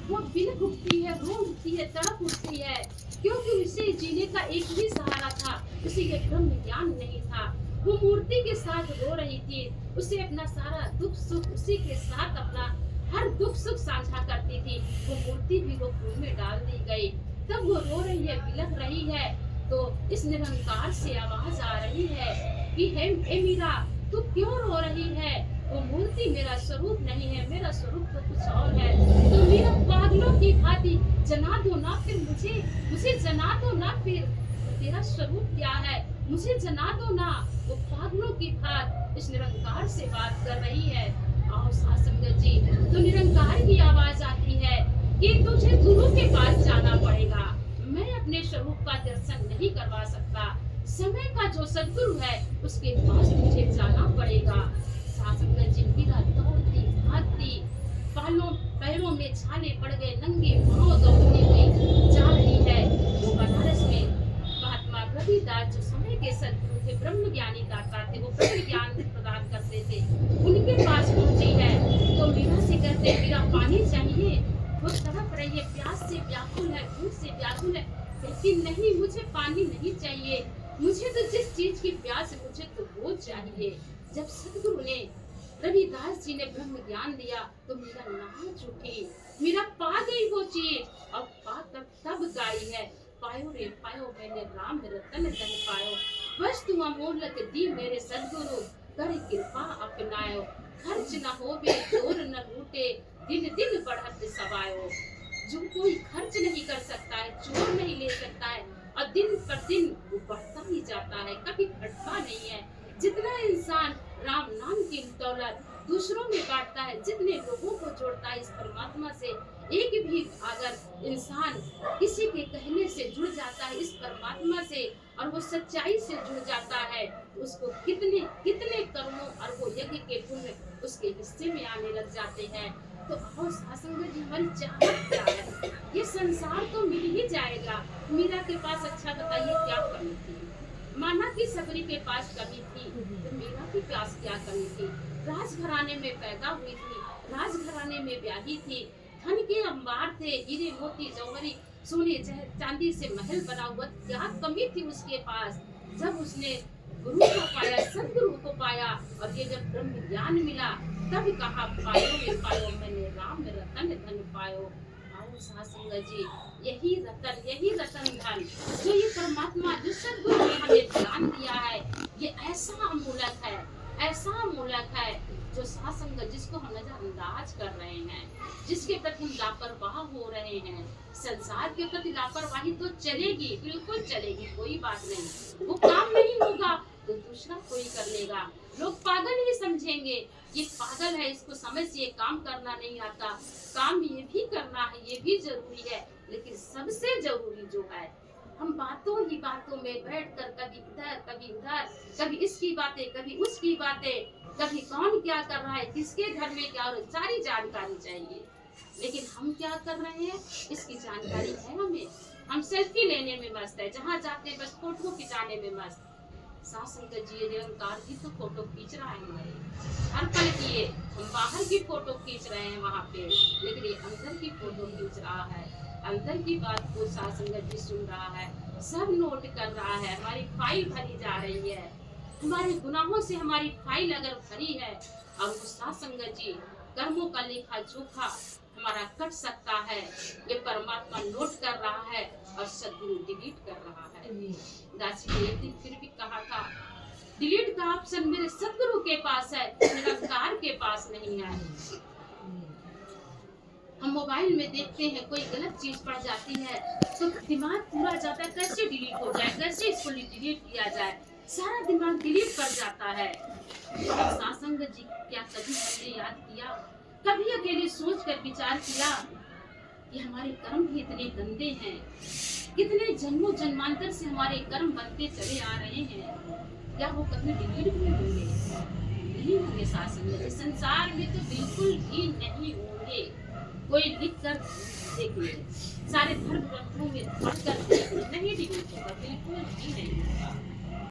वो बिलख उठती है, रो उठती है, तड़प उठती है, क्योंकि उसे जीने का एक ही सहारा था, उसे ये ब्रह्म ज्ञान नहीं था। वो मूर्ति के साथ रो रही थी, उसे अपना सारा दुख सुख उसी के साथ अपना हर दुख सुख साझा करती थी। वो मूर्ति भी वो कुएं में डाल दी गई। तब वो रो रही है, बिलख रही है, तो इस निरंकार से आवाज आ रही है कि हे मीरा, तू क्यों रो रही है? वो मूर्ति मेरा स्वरूप नहीं है, मेरा स्वरूप तो कुछ और है। तो मीरा पागलों की भांति जना दो ना फिर मुझे, मुझे जना दो ना फिर, तेरा स्वरूप क्या है मुझे जना दो ना। वो पागलों की भांति इस निरंकार से बात कर रही है। आओ साथ संगत जी, तो निरंकार की आवाज आती है कि तुझे गुरु के पास जाना पड़ेगा, मैं अपने स्वरूप का दर्शन नहीं करवा सकता। समय का जो सद्गुरु है उसके पास तुझे जाना पड़ेगा। साथ संगत जी, मीरा दौड़ती भागती, बालों पैरों में छाले पड़ गए, नंगे पांव दौड़ती हुई जा रही है। वो बनारस में महात्मा रविदास जो समय के सद्गुरु थे, ब्रह्म ज्ञानी दाता थे, वो ब्रह्म ज्ञान प्रदान करते थे, उनके पास पहुंची है। तो मीरा से कहते, मीरा पानी चाहिए? वो तड़प रही है, प्यास से व्याकुल है, भूख से व्याकुल है, कहती नहीं मुझे पानी नहीं चाहिए, मुझे तो जिस चीज की प्यास है मुझे तो वो चाहिए। जब सदगुरु ने रविदास जी ने ब्रह्म ज्ञान दिया तो मीरा नाच उठी, मीरा पा गई वो चीज और पाकर तब गाई है, पायो रे पायो मैंने राम रतन धन पायो, वस्तु अमोलक दी मेरे सदगुरु, कर कृपा अपनायो, खर्च न होवे चोर न लूटे, दिन दिन बढ़त सवायो। जो कोई खर्च नहीं कर सकता है, चोर नहीं ले सकता है, और दिन पर दिन वो बढ़ता ही जाता है, कभी घटता नहीं है। जितना इंसान राम नाम की दौलत दूसरों में बांटता है, जितने लोगों को जोड़ता है इस परमात्मा से, एक भी अगर इंसान किसी के कहने से जुड़ जाता है इस परमात्मा से और वो सच्चाई से जुड़ जाता है, उसको कितने कितने कर्मों और वो यज्ञ के पुण्य उसके हिस्से में आने लग जाते हैं। तो आओ सासंग जी, हमारी चाहत क्या है? ये संसार तो मिल ही जाएगा। मीरा के पास अच्छा बताइए क्या कमी थी? माना कि सबरी के पास कमी थी, तो मीरा के पास क्या कमी थी? राजघराने में पैदा हुई थी, राजघराने में ब्याही थी, धन के अंबार थे, हीरे मोती जौहरी सोने चांदी से महल बना हुआ, क्या कमी थी उसके पास? जब उसने गुरु को पाया, सदगुरु को पाया, और ये जब ब्रह्म ज्ञान मिला, तब कहा पायो मैंने राम रतन धन पायो। आओ साथ संगत जी, यही रतन धन जो ये परमात्मा, जो सदगुरु ने हमें ज्ञान दिया है, ये ऐसा अमूलक है, ऐसा अमूलक है, जो साथ संगत जिसको हम नजरअंदाज कर रहे हैं, जिसके प्रति हम लापरवाह हो रहे हैं। संसार के प्रति लापरवाही तो चलेगी, बिल्कुल चलेगी, कोई बात नहीं, वो काम नहीं होगा तो दूसरा कोई कर लेगा। लोग पागल ही समझेंगे, ये पागल है, इसको समझ से ये काम करना नहीं आता। काम ये भी करना है, ये भी जरूरी है, लेकिन सबसे जरूरी जो है, हम बातों ही बातों में बैठकर कभी इधर कभी उधर, कभी इसकी बातें कभी उसकी बातें, कभी कौन क्या कर रहा है, किसके घर में क्या हो रहा है, सारी जानकारी चाहिए। लेकिन हम क्या कर रहे हैं, इसकी जानकारी है हमें? हम सेल्फी लेने में मस्त है, जहाँ जाते बस फोटो खिंचाने में मस्त। साथ संगत जी, निरंकार की तो फोटो खींच रहा है हमारे हर पल की, ये हम बाहर की फोटो खींच रहे हैं वहाँ पे, लेकिन ये अंदर की फोटो खींच रहा है, अंदर की बात को साथ संगत जी सुन रहा है, सब नोट कर रहा है। हमारी फाइल भरी जा रही है, हमारे गुनाहों से हमारी फाइल अगर भरी है, और वो साथ संगत जी कर्मों का लेखा जोखा हमारा कट सकता है, ये परमात्मा नोट कर रहा है और सदगुरु डिलीट कर रहा है। दासी ने एक दिन फिर भी कहा था, डिलीट का ऑप्शन मेरे सदगुरु के पास है, निरंकार के पास नहीं है। हम मोबाइल में देखते हैं, कोई गलत चीज पड़ जाती है तो दिमाग पूरा जाता है, कैसे डिलीट हो जाए, कैसे इसको डिलीट किया जाए, सारा दिमाग डिलीट कर जाता है। सासंग जी, क्या कभी हमने याद किया, कभी अकेले सोच कर विचार किया कि हमारे कर्म भी इतने गंदे हैं, कितने जन्मों जन्मांतर से हमारे कर्म बनते चले आ रहे हैं, क्या वो कभी डिलीट भी होंगे? नहीं होंगे सासंग जी, संसार में तो बिल्कुल भी नहीं होंगे। कोई लिख कर देख ले, सारे धर्म ग्रंथों में पढ़ कर देख ले, नहीं डिलीट होगा, बिल्कुल भी नहीं होगा।